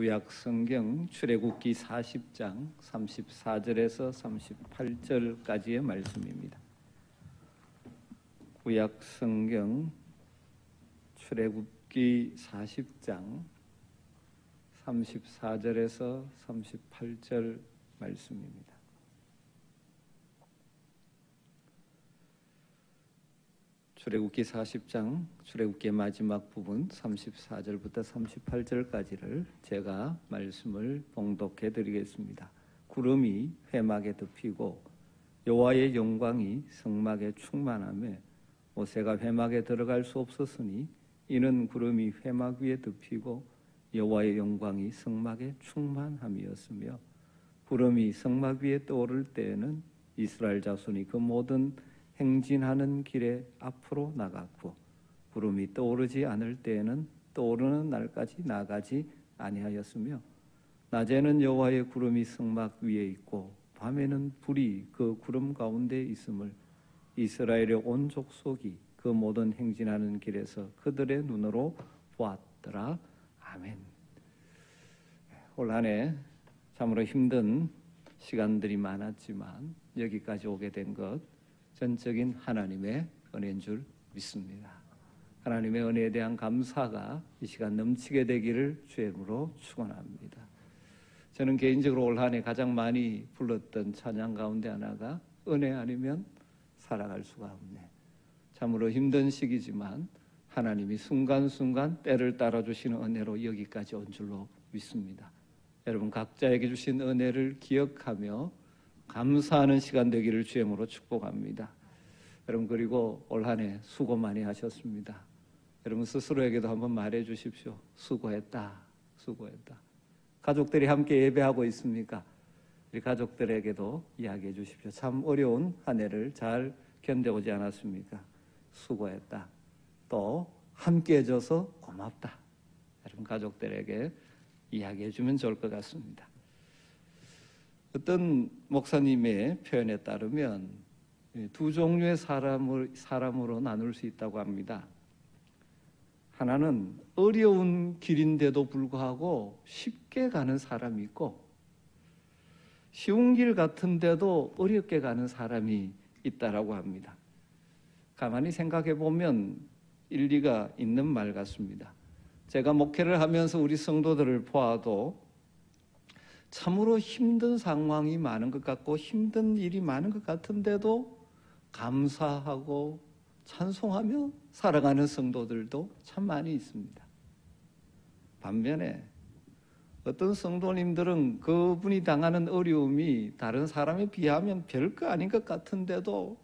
구약성경 출애굽기 40장 34절에서 38절까지의 말씀입니다. 구약성경 출애굽기 40장 34절에서 38절 말씀입니다. 출애굽기 40장, 출애굽기의 마지막 부분 34절부터 38절까지를 제가 말씀을 봉독해 드리겠습니다. 구름이 회막에 덮이고 여호와의 영광이 성막에 충만하며 모세가 회막에 들어갈 수 없었으니 이는 구름이 회막 위에 덮이고 여호와의 영광이 성막에 충만함이었으며, 구름이 성막 위에 떠오를 때에는 이스라엘 자손이 그 모든 행진하는 길에 앞으로 나갔고, 구름이 떠오르지 않을 때에는 떠오르는 날까지 나가지 아니하였으며, 낮에는 여호와의 구름이 성막 위에 있고 밤에는 불이 그 구름 가운데 있음을 이스라엘의 온 족속이 그 모든 행진하는 길에서 그들의 눈으로 보았더라. 아멘. 올 한 해 참으로 힘든 시간들이 많았지만 여기까지 오게 된 것 전적인 하나님의 은혜인 줄 믿습니다. 하나님의 은혜에 대한 감사가 이 시간 넘치게 되기를 주의 이름으로 축원합니다. 저는 개인적으로 올 한 해 가장 많이 불렀던 찬양 가운데 하나가 은혜 아니면 살아갈 수가 없네. 참으로 힘든 시기지만 하나님이 순간순간 때를 따라주시는 은혜로 여기까지 온 줄로 믿습니다. 여러분 각자에게 주신 은혜를 기억하며 감사하는 시간 되기를 주의 이름으로 축복합니다. 여러분 그리고 올 한 해 수고 많이 하셨습니다. 여러분 스스로에게도 한번 말해 주십시오. 수고했다. 수고했다. 가족들이 함께 예배하고 있습니까? 우리 가족들에게도 이야기해 주십시오. 참 어려운 한 해를 잘 견뎌오지 않았습니까? 수고했다. 또 함께 해줘서 고맙다. 여러분 가족들에게 이야기해 주면 좋을 것 같습니다. 어떤 목사님의 표현에 따르면 두 종류의 사람으로 나눌 수 있다고 합니다. 하나는 어려운 길인데도 불구하고 쉽게 가는 사람이 있고, 쉬운 길 같은데도 어렵게 가는 사람이 있다라고 합니다. 가만히 생각해 보면 일리가 있는 말 같습니다. 제가 목회를 하면서 우리 성도들을 보아도 참으로 힘든 상황이 많은 것 같고 힘든 일이 많은 것 같은데도 감사하고 찬송하며 살아가는 성도들도 참 많이 있습니다. 반면에 어떤 성도님들은 그분이 당하는 어려움이 다른 사람에 비하면 별거 아닌 것 같은데도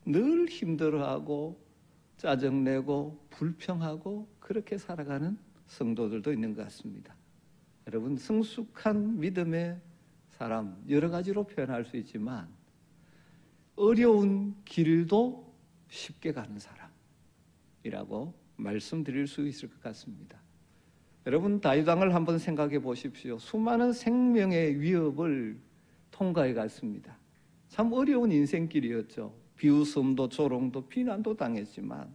늘 힘들어하고 짜증내고 불평하고 그렇게 살아가는 성도들도 있는 것 같습니다. 여러분 성숙한 믿음의 사람 여러 가지로 표현할 수 있지만 어려운 길도 쉽게 가는 사람이라고 말씀드릴 수 있을 것 같습니다. 여러분 다윗 왕을 한번 생각해 보십시오. 수많은 생명의 위협을 통과해 갔습니다. 참 어려운 인생길이었죠. 비웃음도 조롱도 비난도 당했지만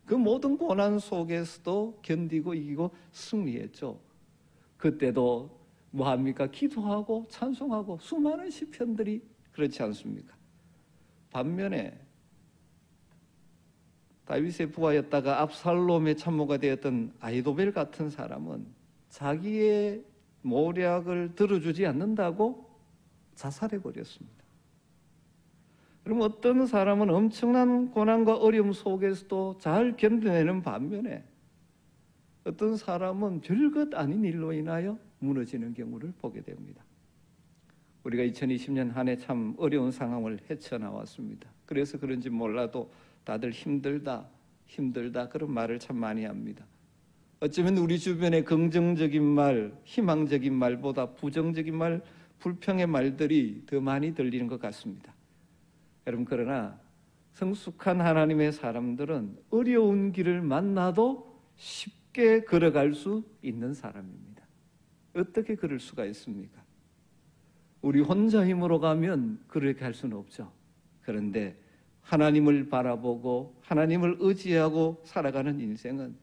그 모든 고난 속에서도 견디고 이기고 승리했죠. 그때도 뭐합니까? 기도하고 찬송하고 수많은 시편들이 그렇지 않습니까? 반면에 다윗의 부하였다가 압살롬의 참모가 되었던 아히도벨 같은 사람은 자기의 모략을 들어주지 않는다고 자살해버렸습니다. 그럼 어떤 사람은 엄청난 고난과 어려움 속에서도 잘 견뎌내는 반면에 어떤 사람은 별것 아닌 일로 인하여 무너지는 경우를 보게 됩니다. 우리가 2020년 한 해 참 어려운 상황을 헤쳐나왔습니다. 그래서 그런지 몰라도 다들 힘들다 그런 말을 참 많이 합니다. 어쩌면 우리 주변의 긍정적인 말, 희망적인 말보다 부정적인 말, 불평의 말들이 더 많이 들리는 것 같습니다. 여러분 그러나 성숙한 하나님의 사람들은 어려운 길을 만나도 쉽게 걸어갈 수 있는 사람입니다. 어떻게 그럴 수가 있습니까? 우리 혼자 힘으로 가면 그렇게 할 수는 없죠. 그런데 하나님을 바라보고 하나님을 의지하고 살아가는 인생은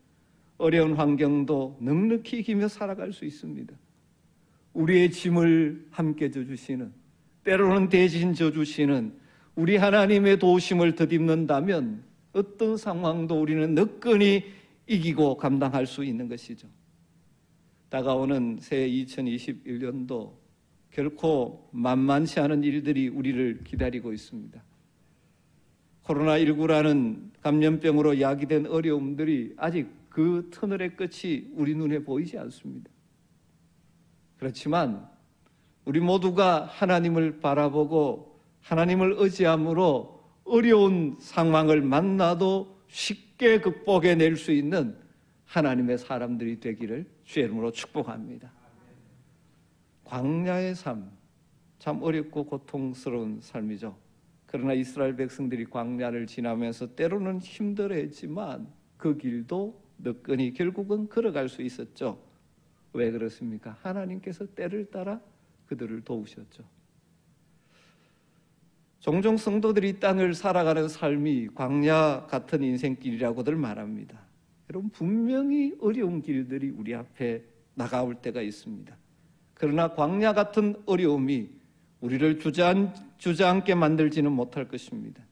어려운 환경도 넉넉히 이기며 살아갈 수 있습니다. 우리의 짐을 함께 져주시는, 때로는 대신 져주시는 우리 하나님의 도우심을 덧입는다면 어떤 상황도 우리는 너끈히 이기고 감당할 수 있는 것이죠. 다가오는 새해 2021년도 결코 만만치 않은 일들이 우리를 기다리고 있습니다. 코로나19라는 감염병으로 야기된 어려움들이 아직 그 터널의 끝이 우리 눈에 보이지 않습니다. 그렇지만 우리 모두가 하나님을 바라보고 하나님을 의지함으로 어려운 상황을 만나도 쉽게 극복해낼 수 있는 하나님의 사람들이 되기를 주의 이름으로 축복합니다. 광야의 삶, 참 어렵고 고통스러운 삶이죠. 그러나 이스라엘 백성들이 광야를 지나면서 때로는 힘들어했지만 그 길도 너끈히 결국은 걸어갈 수 있었죠. 왜 그렇습니까? 하나님께서 때를 따라 그들을 도우셨죠. 종종 성도들이 땅을 살아가는 삶이 광야 같은 인생길이라고들 말합니다. 여러분, 분명히 어려운 길들이 우리 앞에 나가올 때가 있습니다. 그러나 광야 같은 어려움이 우리를 주저앉게 만들지는 못할 것입니다.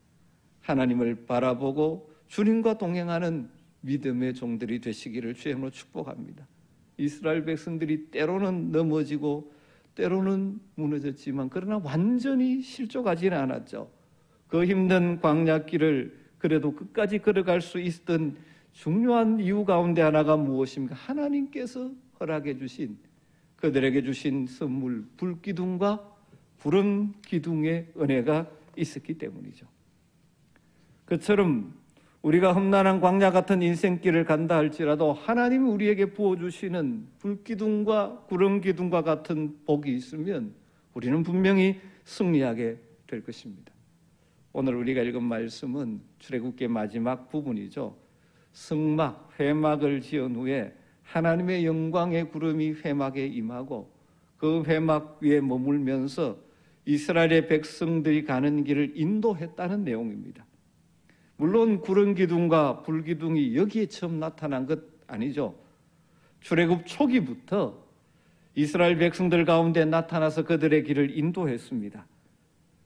하나님을 바라보고 주님과 동행하는 믿음의 종들이 되시기를 주의 이름으로 축복합니다. 이스라엘 백성들이 때로는 넘어지고 때로는 무너졌지만 그러나 완전히 실족하지는 않았죠. 그 힘든 광야길을 그래도 끝까지 걸어갈 수 있었던 중요한 이유 가운데 하나가 무엇입니까? 하나님께서 허락해 주신, 그들에게 주신 선물, 불기둥과 구름 기둥의 은혜가 있었기 때문이죠. 그처럼 우리가 험난한 광야 같은 인생길을 간다 할지라도 하나님이 우리에게 부어주시는 불기둥과 구름 기둥과 같은 복이 있으면 우리는 분명히 승리하게 될 것입니다. 오늘 우리가 읽은 말씀은 출애굽기의 마지막 부분이죠. 성막, 회막을 지은 후에 하나님의 영광의 구름이 회막에 임하고 그 회막 위에 머물면서 이스라엘의 백성들이 가는 길을 인도했다는 내용입니다. 물론 구름 기둥과 불 기둥이 여기에 처음 나타난 것 아니죠. 출애굽 초기부터 이스라엘 백성들 가운데 나타나서 그들의 길을 인도했습니다.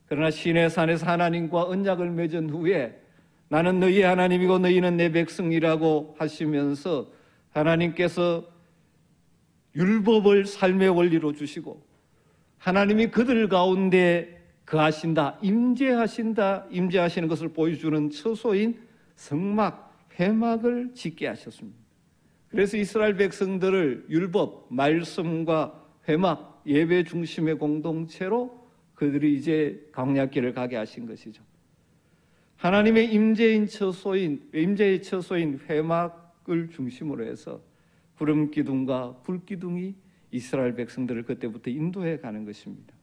그러나 시내산에서 하나님과 언약을 맺은 후에 나는 너희의 하나님이고 너희는 내 백성이라고 하시면서 하나님께서 율법을 삶의 원리로 주시고 하나님이 그들 가운데 거하신다, 임재하시는 것을 보여주는 처소인 성막, 회막을 짓게 하셨습니다. 그래서 이스라엘 백성들을 율법, 말씀과 회막, 예배 중심의 공동체로 그들이 이제 광야길을 가게 하신 것이죠. 하나님의 임재의 처소인 회막을 중심으로 해서 구름 기둥과 불 기둥이 이스라엘 백성들을 그때부터 인도해 가는 것입니다.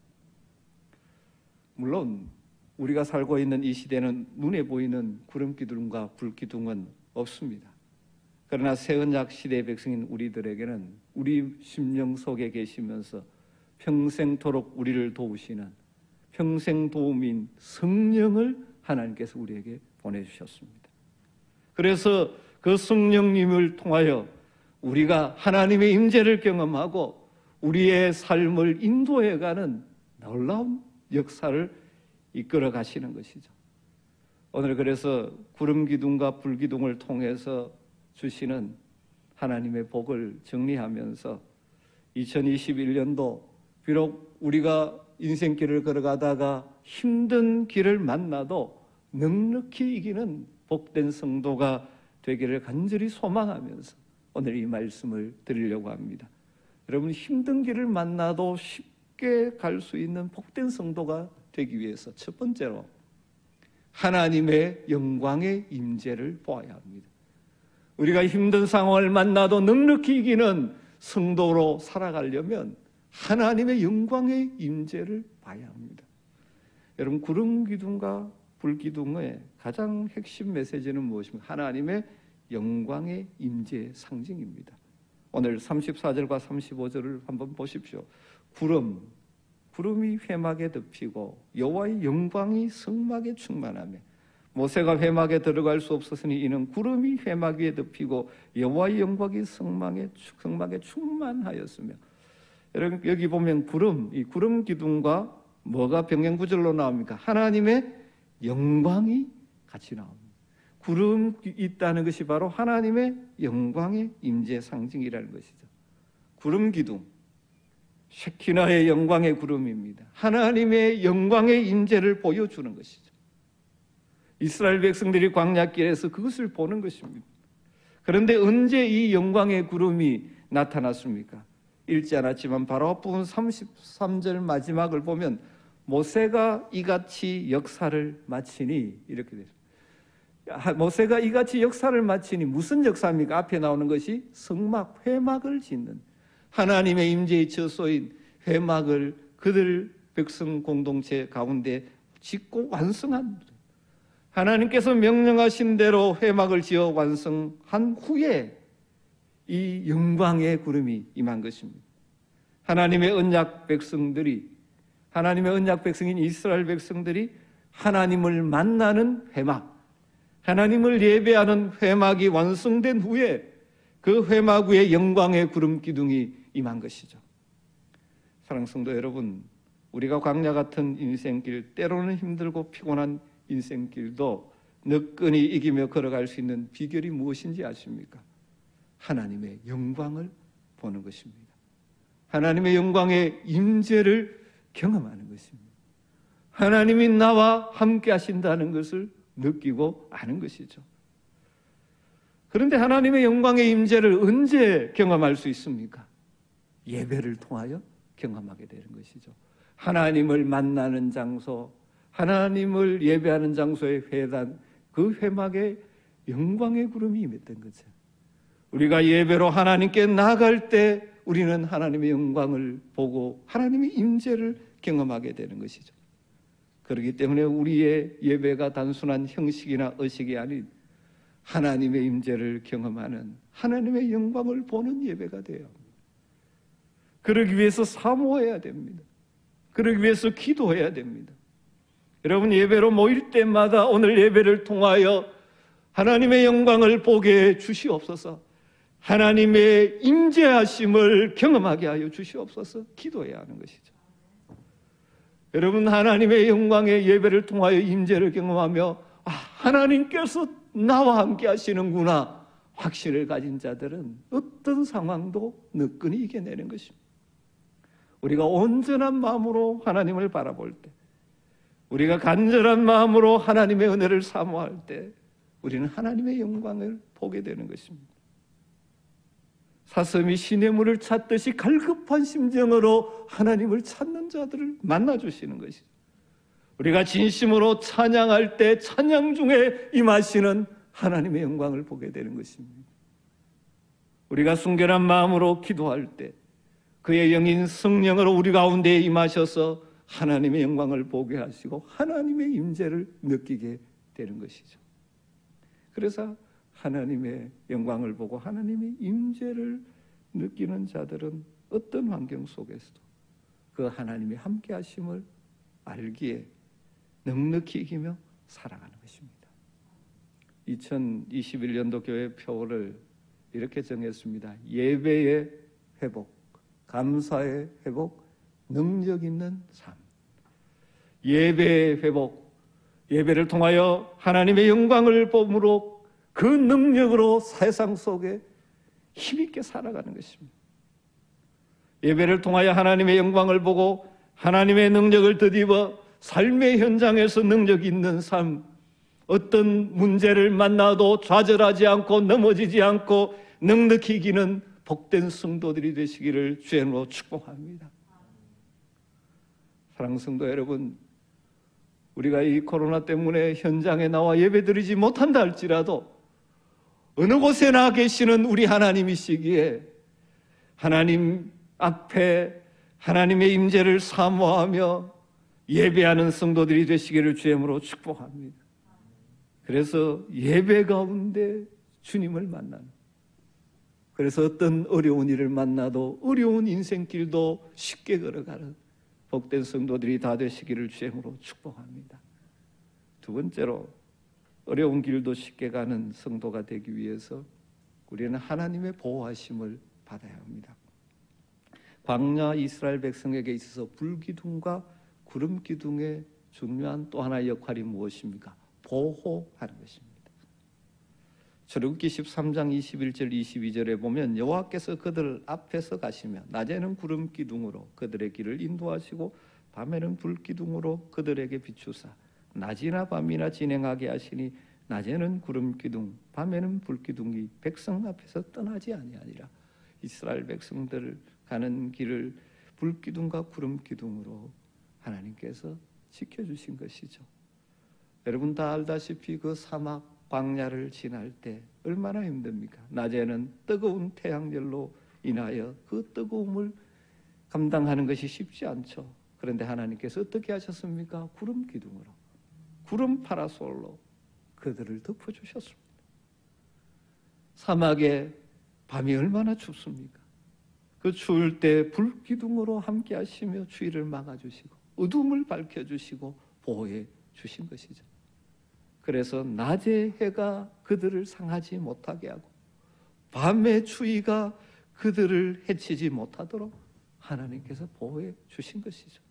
물론 우리가 살고 있는 이 시대는 눈에 보이는 구름 기둥과 불 기둥은 없습니다. 그러나 새 언약 시대의 백성인 우리들에게는 우리 심령 속에 계시면서 평생토록 우리를 도우시는 평생 도움인 성령을 하나님께서 우리에게 보내주셨습니다. 그래서 그 성령님을 통하여 우리가 하나님의 임재를 경험하고 우리의 삶을 인도해가는 놀라운 역사를 이끌어 가시는 것이죠. 오늘 그래서 구름 기둥과 불 기둥을 통해서 주시는 하나님의 복을 정리하면서 2021년도 비록 우리가 인생길을 걸어가다가 힘든 길을 만나도 넉넉히 이기는 복된 성도가 되기를 간절히 소망하면서 오늘 이 말씀을 드리려고 합니다. 여러분, 힘든 길을 만나도 쉽게 갈 수 있는 복된 성도가 되기 위해서 첫 번째로 하나님의 영광의 임재를 보아야 합니다. 우리가 힘든 상황을 만나도 넉넉히 이기는 성도로 살아가려면 하나님의 영광의 임재를 봐야 합니다. 여러분, 구름 기둥과 불 기둥의 가장 핵심 메시지는 무엇입니까? 하나님의 영광의 임재의 상징입니다. 오늘 34절과 35절을 한번 보십시오. 구름이 회막에 덮이고 여호와의 영광이 성막에 충만하며 모세가 회막에 들어갈 수 없었으니 이는 구름이 회막 위에 덮이고 여호와의 영광이 성막에 충만하였으며. 여기 보면 구름, 이 구름 기둥과 뭐가 병행구절로 나옵니까? 하나님의 영광이 같이 나옵니다. 구름이 있다는 것이 바로 하나님의 영광의 임재 상징이라는 것이죠. 구름 기둥, 쉐키나의 영광의 구름입니다. 하나님의 영광의 임재를 보여주는 것이죠. 이스라엘 백성들이 광야길에서 그것을 보는 것입니다. 그런데 언제 이 영광의 구름이 나타났습니까? 읽지 않았지만 바로 앞부분 33절 마지막을 보면 모세가 이같이 역사를 마치니 이렇게 됐습니다. 모세가 이같이 역사를 마치니 무슨 역사입니까? 앞에 나오는 것이 성막, 회막을 짓는 하나님의 임재의 처소인 회막을 그들 백성 공동체 가운데 짓고 완성한, 하나님께서 명령하신 대로 회막을 지어 완성한 후에 이 영광의 구름이 임한 것입니다. 하나님의 언약 백성들이, 하나님의 언약 백성인 이스라엘 백성들이 하나님을 만나는 회막, 하나님을 예배하는 회막이 완성된 후에 그 회막 위에 영광의 구름 기둥이 임한 것이죠. 사랑하는 성도 여러분, 우리가 광야 같은 인생길, 때로는 힘들고 피곤한 인생길도 너끈히 이기며 걸어갈 수 있는 비결이 무엇인지 아십니까? 하나님의 영광을 보는 것입니다. 하나님의 영광의 임재를 경험하는 것입니다. 하나님이 나와 함께 하신다는 것을 느끼고 아는 것이죠. 그런데 하나님의 영광의 임재를 언제 경험할 수 있습니까? 예배를 통하여 경험하게 되는 것이죠. 하나님을 만나는 장소, 하나님을 예배하는 장소의 회단, 그 회막에 영광의 구름이 임했던 거죠. 우리가 예배로 하나님께 나아갈 때 우리는 하나님의 영광을 보고 하나님의 임재를 경험하게 되는 것이죠. 그렇기 때문에 우리의 예배가 단순한 형식이나 의식이 아닌 하나님의 임재를 경험하는, 하나님의 영광을 보는 예배가 되어야 합니다. 그러기 위해서 사모해야 됩니다. 그러기 위해서 기도해야 됩니다. 여러분, 예배로 모일 때마다 오늘 예배를 통하여 하나님의 영광을 보게 해 주시옵소서. 하나님의 임재하심을 경험하게 하여 주시옵소서. 기도해야 하는 것이죠. 여러분, 하나님의 영광의 예배를 통하여 임재를 경험하며 하나님께서 나와 함께 하시는구나 확신을 가진 자들은 어떤 상황도 너끈히 이겨내는 것입니다. 우리가 온전한 마음으로 하나님을 바라볼 때, 우리가 간절한 마음으로 하나님의 은혜를 사모할 때 우리는 하나님의 영광을 보게 되는 것입니다. 사슴이 시냇물을 찾듯이 갈급한 심정으로 하나님을 찾는 자들을 만나주시는 것이죠. 우리가 진심으로 찬양할 때 찬양 중에 임하시는 하나님의 영광을 보게 되는 것입니다. 우리가 순결한 마음으로 기도할 때 그의 영인 성령으로 우리 가운데 임하셔서 하나님의 영광을 보게 하시고 하나님의 임재를 느끼게 되는 것이죠. 그래서 하나님의 영광을 보고 하나님의 임재를 느끼는 자들은 어떤 환경 속에서도 그 하나님의 함께 하심을 알기에 넉넉히 이기며 살아가는 것입니다. 2021년도 교회 표를 이렇게 정했습니다. 예배의 회복, 감사의 회복, 능력 있는 삶. 예배의 회복, 예배를 통하여 하나님의 영광을 봄으로 그 능력으로 세상 속에 힘있게 살아가는 것입니다. 예배를 통하여 하나님의 영광을 보고 하나님의 능력을 덧입어 삶의 현장에서 능력 있는 삶, 어떤 문제를 만나도 좌절하지 않고 넘어지지 않고 넉넉히 이기는 복된 성도들이 되시기를 주의 이름으로 축복합니다. 사랑하는 성도 여러분, 우리가 이 코로나 때문에 현장에 나와 예배드리지 못한다 할지라도 어느 곳에나 계시는 우리 하나님이시기에 하나님 앞에 하나님의 임재를 사모하며 예배하는 성도들이 되시기를 주의 이름으로 축복합니다. 그래서 예배 가운데 주님을 만나는, 그래서 어떤 어려운 일을 만나도 어려운 인생길도 쉽게 걸어가는 복된 성도들이 다 되시기를 주의 이름으로 축복합니다. 두 번째로, 어려운 길도 쉽게 가는 성도가 되기 위해서 우리는 하나님의 보호하심을 받아야 합니다. 광야 이스라엘 백성에게 있어서 불기둥과 구름기둥의 중요한 또 하나의 역할이 무엇입니까? 보호하는 것입니다. 출애굽기 13장 21절 22절에 보면 여호와께서 그들 앞에서 가시며 낮에는 구름기둥으로 그들의 길을 인도하시고 밤에는 불기둥으로 그들에게 비추사 낮이나 밤이나 진행하게 하시니 낮에는 구름기둥 밤에는 불기둥이 백성 앞에서 떠나지 아니하니라. 이스라엘 백성들 가는 길을 불기둥과 구름기둥으로 하나님께서 지켜주신 것이죠. 여러분 다 알다시피 그 사막 광야를 지날 때 얼마나 힘듭니까? 낮에는 뜨거운 태양열로 인하여 그 뜨거움을 감당하는 것이 쉽지 않죠. 그런데 하나님께서 어떻게 하셨습니까? 구름 기둥으로, 구름 파라솔로 그들을 덮어주셨습니다. 사막에 밤이 얼마나 춥습니까? 그 추울 때 불기둥으로 함께 하시며 추위를 막아주시고 어둠을 밝혀주시고 보호해 주신 것이죠. 그래서 낮의 해가 그들을 상하지 못하게 하고 밤의 추위가 그들을 해치지 못하도록 하나님께서 보호해 주신 것이죠.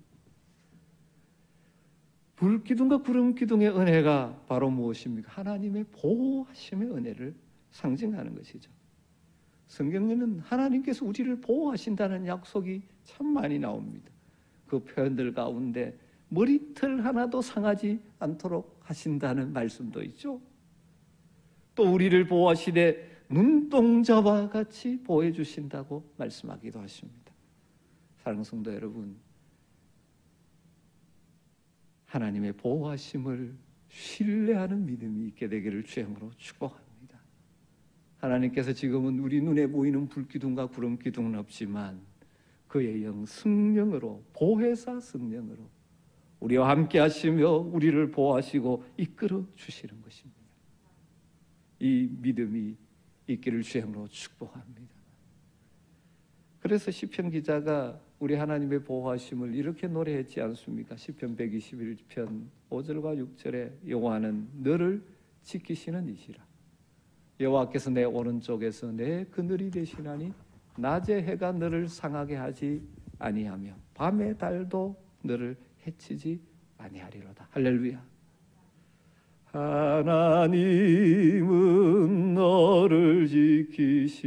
불기둥과 구름기둥의 은혜가 바로 무엇입니까? 하나님의 보호하심의 은혜를 상징하는 것이죠. 성경에는 하나님께서 우리를 보호하신다는 약속이 참 많이 나옵니다. 그 표현들 가운데 머리털 하나도 상하지 않도록 하신다는 말씀도 있죠. 또 우리를 보호하시되 눈동자와 같이 보호해 주신다고 말씀하기도 하십니다. 사랑하는 성도 여러분, 하나님의 보호하심을 신뢰하는 믿음이 있게 되기를 주님으로 축복합니다. 하나님께서 지금은 우리 눈에 보이는 불기둥과 구름기둥은 없지만 그의 영 성령으로, 보혜사 성령으로 우리와 함께 하시며 우리를 보호하시고 이끌어 주시는 것입니다. 이 믿음이 있기를 주님으로 축복합니다. 그래서 시편 기자가 우리 하나님의 보호하심을 이렇게 노래했지 않습니까? 시편 121편 5절과 6절에 여호와는 너를 지키시는 이시라. 여호와께서 내 오른쪽에서 내 그늘이 되시나니 낮의 해가 너를 상하게 하지 아니하며 밤의 달도 너를 해치지 아니하리로다. 할렐루야. 하나님은 너를 지키시는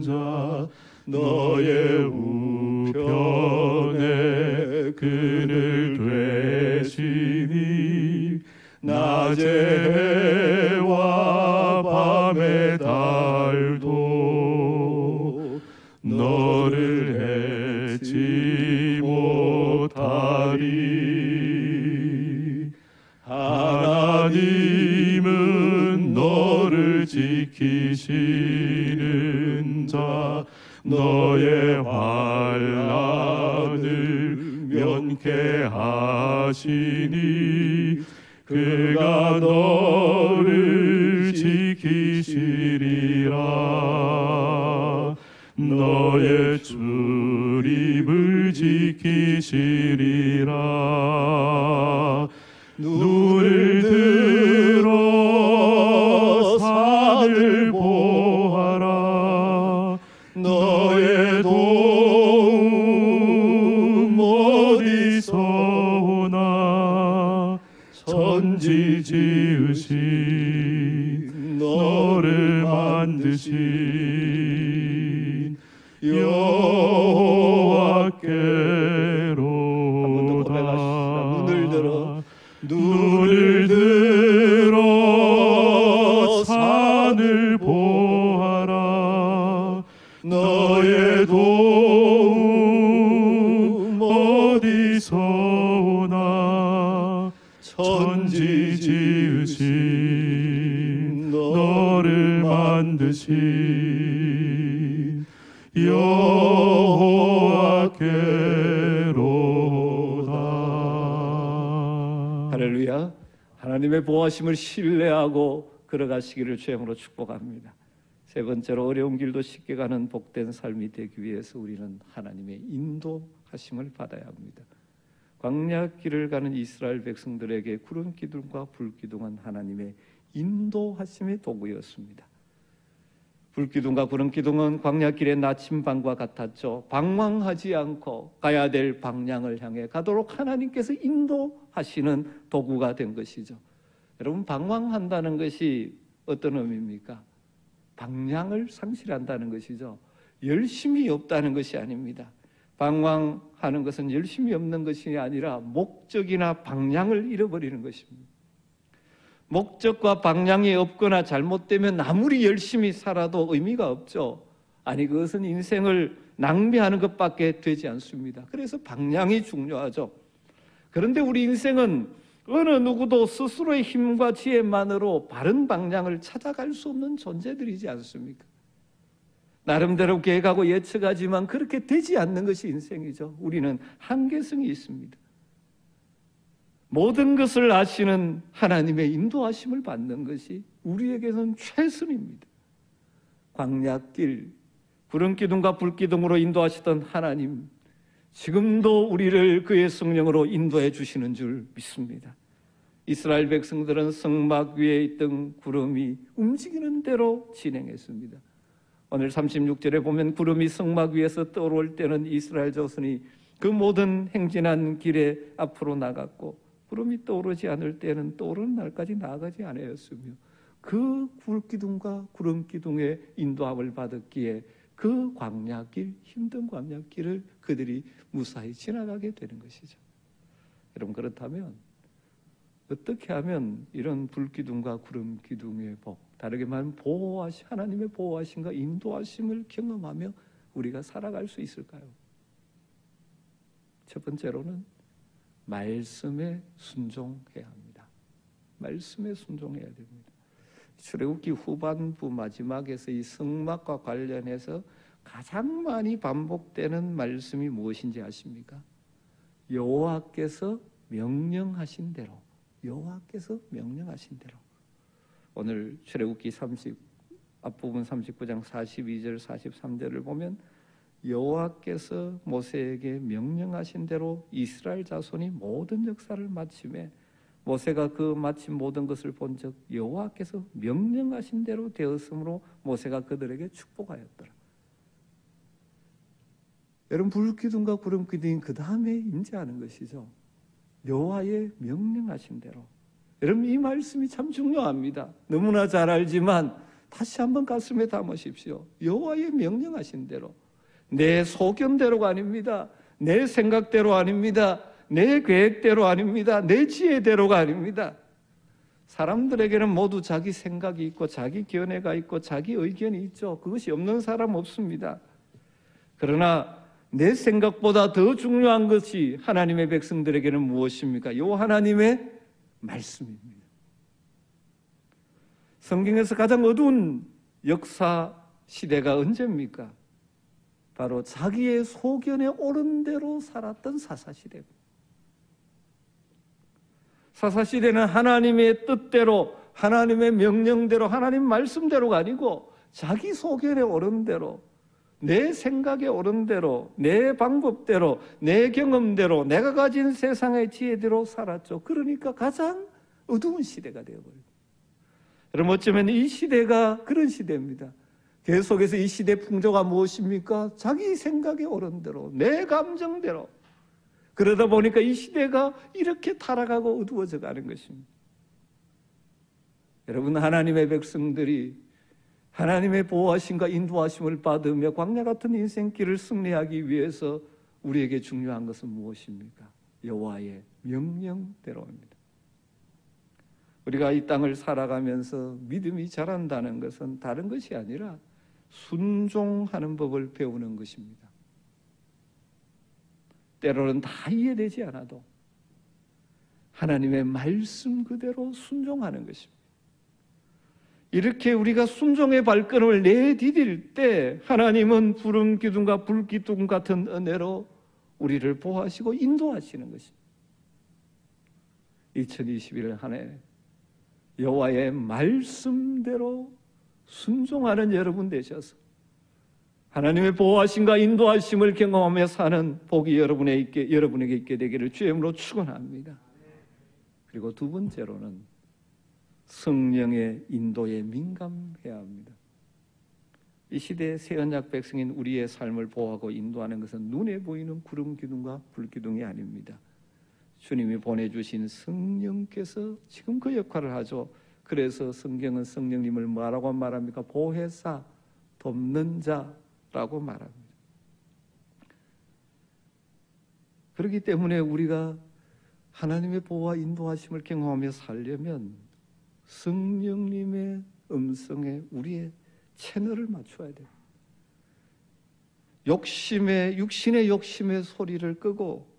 자 너의 우편에 그늘 되시니 낮의 해와 밤의 달도 너를 해치 못하리. 하나님은 너를 지키시는 자 너의 환난을 면케 하시니 그가 너를 지키시리라. 너의 출입을 지키시리라. 눈을 들어 산을 보아라. 너의 도움 어디서 오나. 천지 지으신 너를 만드신 여호와께로다. 눈을 들어 산을 보아라. 너의 도움 어디서 오나. 천지 지으신 너를 만드신 여호와께로다. 할렐루야. 하나님의 보호하심을 신뢰하고 걸어가시기를 주님으로 축복합니다. 세 번째로 어려운 길도 쉽게 가는 복된 삶이 되기 위해서 우리는 하나님의 인도하심을 받아야 합니다. 광야 길을 가는 이스라엘 백성들에게 구름 기둥과 불 기둥은 하나님의 인도하심의 도구였습니다. 불기둥과 구름기둥은 광야길의 나침반과 같았죠. 방황하지 않고 가야 될 방향을 향해 가도록 하나님께서 인도하시는 도구가 된 것이죠. 여러분, 방황한다는 것이 어떤 의미입니까? 방향을 상실한다는 것이죠. 열심이 없다는 것이 아닙니다. 방황하는 것은 열심이 없는 것이 아니라 목적이나 방향을 잃어버리는 것입니다. 목적과 방향이 없거나 잘못되면 아무리 열심히 살아도 의미가 없죠. 아니, 그것은 인생을 낭비하는 것밖에 되지 않습니다. 그래서 방향이 중요하죠. 그런데 우리 인생은 어느 누구도 스스로의 힘과 지혜만으로 바른 방향을 찾아갈 수 없는 존재들이지 않습니까? 나름대로 계획하고 예측하지만 그렇게 되지 않는 것이 인생이죠. 우리는 한계성이 있습니다. 모든 것을 아시는 하나님의 인도하심을 받는 것이 우리에게는 최선입니다. 광야길, 구름기둥과 불기둥으로 인도하시던 하나님, 지금도 우리를 그의 성령으로 인도해 주시는 줄 믿습니다. 이스라엘 백성들은 성막 위에 있던 구름이 움직이는 대로 진행했습니다. 오늘 36절에 보면 구름이 성막 위에서 떠오를 때는 이스라엘 자손이 그 모든 행진한 길에 앞으로 나갔고, 구름이 떠오르지 않을 때는 떠오르는 날까지 나아가지 않았으며, 그 불기둥과 구름기둥의 인도함을 받았기에 그 광야길, 힘든 광야길을 그들이 무사히 지나가게 되는 것이죠. 여러분, 그렇다면 어떻게 하면 이런 불기둥과 구름기둥의 복, 다르게 말하면 하나님의 보호하심과 인도하심을 경험하며 우리가 살아갈 수 있을까요? 첫 번째로는 말씀에 순종해야 합니다. 말씀에 순종해야 됩니다. 출애굽기 후반부 마지막에서 이 성막과 관련해서 가장 많이 반복되는 말씀이 무엇인지 아십니까? 여호와께서 명령하신 대로, 여호와께서 명령하신 대로. 오늘 출애굽기 앞부분 39장 42절 43절을 보면 여호와께서 모세에게 명령하신 대로 이스라엘 자손이 모든 역사를 마침에 모세가 그 마친 모든 것을 본 적 여호와께서 명령하신 대로 되었으므로 모세가 그들에게 축복하였더라. 여러분, 불기둥과 구름기둥이 그 다음에 임재하는 것이죠. 여호와의 명령하신 대로. 여러분, 이 말씀이 참 중요합니다. 너무나 잘 알지만 다시 한번 가슴에 담으십시오. 여호와의 명령하신 대로. 내 소견대로가 아닙니다. 내 생각대로 아닙니다. 내 계획대로 아닙니다. 내 지혜대로가 아닙니다. 사람들에게는 모두 자기 생각이 있고 자기 견해가 있고 자기 의견이 있죠. 그것이 없는 사람 없습니다. 그러나 내 생각보다 더 중요한 것이 하나님의 백성들에게는 무엇입니까? 요 하나님의 말씀입니다. 성경에서 가장 어두운 역사 시대가 언제입니까? 바로 자기의 소견에 옳은 대로 살았던 사사시대입니다. 사사시대는 하나님의 뜻대로, 하나님의 명령대로, 하나님 말씀대로가 아니고 자기 소견에 옳은 대로, 내 생각에 옳은 대로, 내 방법대로, 내 경험대로, 내가 가진 세상의 지혜대로 살았죠. 그러니까 가장 어두운 시대가 되어버립니다. 여러분, 어쩌면 이 시대가 그런 시대입니다. 계속해서 이 시대 풍조가 무엇입니까? 자기 생각에 옳은 대로, 내 감정대로. 그러다 보니까 이 시대가 이렇게 타락하고 어두워져 가는 것입니다. 여러분, 하나님의 백성들이 하나님의 보호하심과 인도하심을 받으며 광야 같은 인생길을 승리하기 위해서 우리에게 중요한 것은 무엇입니까? 여호와의 명령대로입니다. 우리가 이 땅을 살아가면서 믿음이 자란다는 것은 다른 것이 아니라 순종하는 법을 배우는 것입니다. 때로는 다 이해되지 않아도 하나님의 말씀 그대로 순종하는 것입니다. 이렇게 우리가 순종의 발걸음을 내디딜 때 하나님은 구름 기둥과 불기둥 같은 은혜로 우리를 보호하시고 인도하시는 것입니다. 2021년 한 해 여호와의 말씀대로 순종하는 여러분 되셔서 하나님의 보호하심과 인도하심을 경험하며 사는 복이 여러분에게 있게 되기를 주의 이름으로 축원합니다. 그리고 두 번째로는 성령의 인도에 민감해야 합니다. 이 시대의 새 언약 백성인 우리의 삶을 보호하고 인도하는 것은 눈에 보이는 구름 기둥과 불 기둥이 아닙니다. 주님이 보내주신 성령께서 지금 그 역할을 하죠. 그래서 성경은 성령님을 뭐라고 말합니까? 보혜사, 돕는 자라고 말합니다. 그렇기 때문에 우리가 하나님의 보호와 인도하심을 경험하며 살려면 성령님의 음성에 우리의 채널을 맞춰야 돼요. 육신의 욕심의 소리를 끄고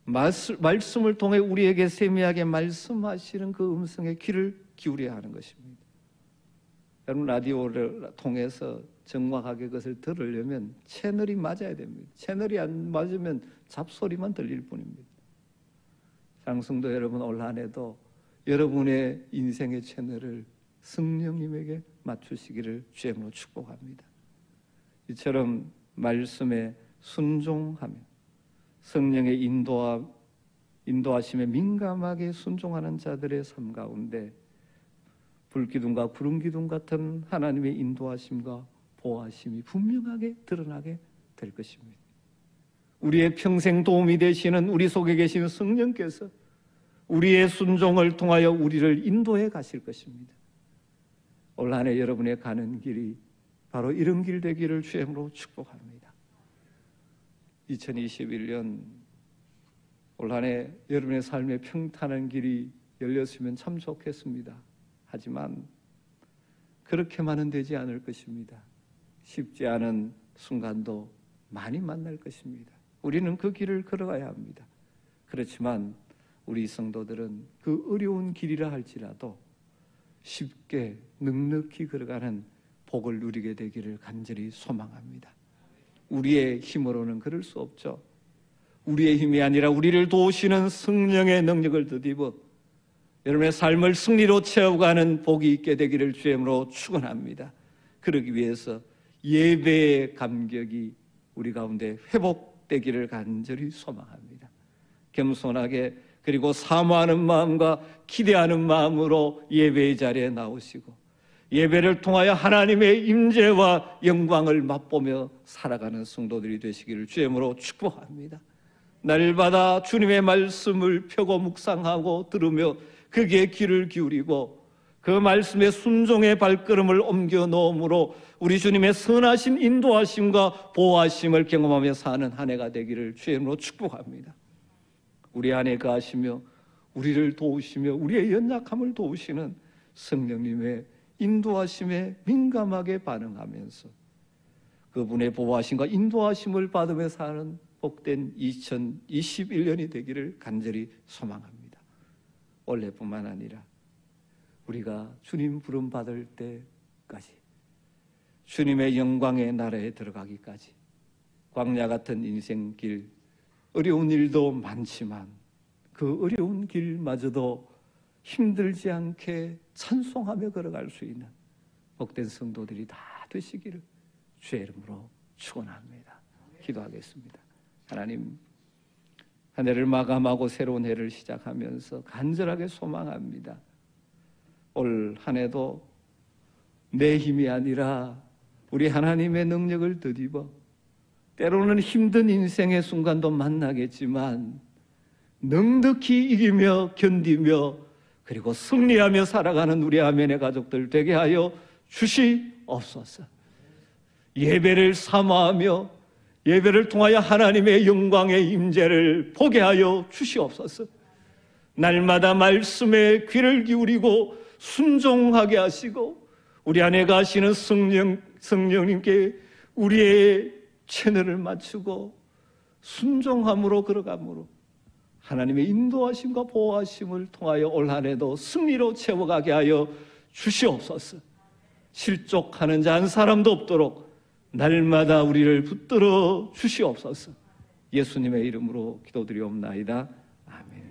말씀을 통해 우리에게 세미하게 말씀하시는 그 음성에 귀를 기울여야 하는 것입니다. 여러분, 라디오를 통해서 정확하게 그것을 들으려면 채널이 맞아야 됩니다. 채널이 안 맞으면 잡소리만 들릴 뿐입니다. 장성도 여러분, 올 한 해도 여러분의 인생의 채널을 성령님에게 맞추시기를 주님으로 축복합니다. 이처럼 말씀에 순종하며 성령의 인도하심에 민감하게 순종하는 자들의 삶 가운데 불기둥과 구름기둥 같은 하나님의 인도하심과 보호하심이 분명하게 드러나게 될 것입니다. 우리의 평생 도움이 되시는 우리 속에 계신 성령께서 우리의 순종을 통하여 우리를 인도해 가실 것입니다. 올 한 해 여러분의 가는 길이 바로 이런 길 되기를 주님으로 축복합니다. 2021년 올 한 해 여러분의 삶에 평탄한 길이 열렸으면 참 좋겠습니다. 하지만 그렇게만은 되지 않을 것입니다. 쉽지 않은 순간도 많이 만날 것입니다. 우리는 그 길을 걸어가야 합니다. 그렇지만 우리 성도들은 그 어려운 길이라 할지라도 쉽게 넉넉히 걸어가는 복을 누리게 되기를 간절히 소망합니다. 우리의 힘으로는 그럴 수 없죠. 우리의 힘이 아니라 우리를 도우시는 성령의 능력을 덧입어 여러분의 삶을 승리로 채워가는 복이 있게 되기를 주님으로 축원합니다. 그러기 위해서 예배의 감격이 우리 가운데 회복되기를 간절히 소망합니다. 겸손하게 그리고 사모하는 마음과 기대하는 마음으로 예배의 자리에 나오시고 예배를 통하여 하나님의 임재와 영광을 맛보며 살아가는 성도들이 되시기를 주님으로 축복합니다. 날마다 주님의 말씀을 펴고 묵상하고 들으며 거기에 귀를 기울이고 그 말씀에 순종의 발걸음을 옮겨 놓음으로 우리 주님의 선하신 인도하심과 보호하심을 경험하며 사는 한 해가 되기를 주님으로 축복합니다. 우리 안에 거하시며 우리를 도우시며 우리의 연약함을 도우시는 성령님의 인도하심에 민감하게 반응하면서 그분의 보호하심과 인도하심을 받으며 사는 복된 2021년이 되기를 간절히 소망합니다. 올해뿐만 아니라 우리가 주님 부름 받을 때까지 주님의 영광의 나라에 들어가기까지 광야 같은 인생길 어려운 일도 많지만 그 어려운 길마저도 힘들지 않게 찬송하며 걸어갈 수 있는 복된 성도들이 다 되시기를 주의 이름으로 축원합니다. 기도하겠습니다. 하나님, 한 해를 마감하고 새로운 해를 시작하면서 간절하게 소망합니다. 올 한 해도 내 힘이 아니라 우리 하나님의 능력을 덧입어 때로는 힘든 인생의 순간도 만나겠지만 넉넉히 이기며 견디며 그리고 승리하며 살아가는 우리 아멘의 가족들 되게 하여 주시옵소서. 예배를 사모하며 예배를 통하여 하나님의 영광의 임재를 보게 하여 주시옵소서. 날마다 말씀에 귀를 기울이고 순종하게 하시고 우리 안에 가시는 성령님께 우리의 채널을 맞추고 순종함으로 걸어감으로 하나님의 인도하심과 보호하심을 통하여 올 한 해도 승리로 채워가게 하여 주시옵소서. 실족하는 자 한 사람도 없도록 날마다 우리를 붙들어 주시옵소서. 예수님의 이름으로 기도드리옵나이다. 아멘.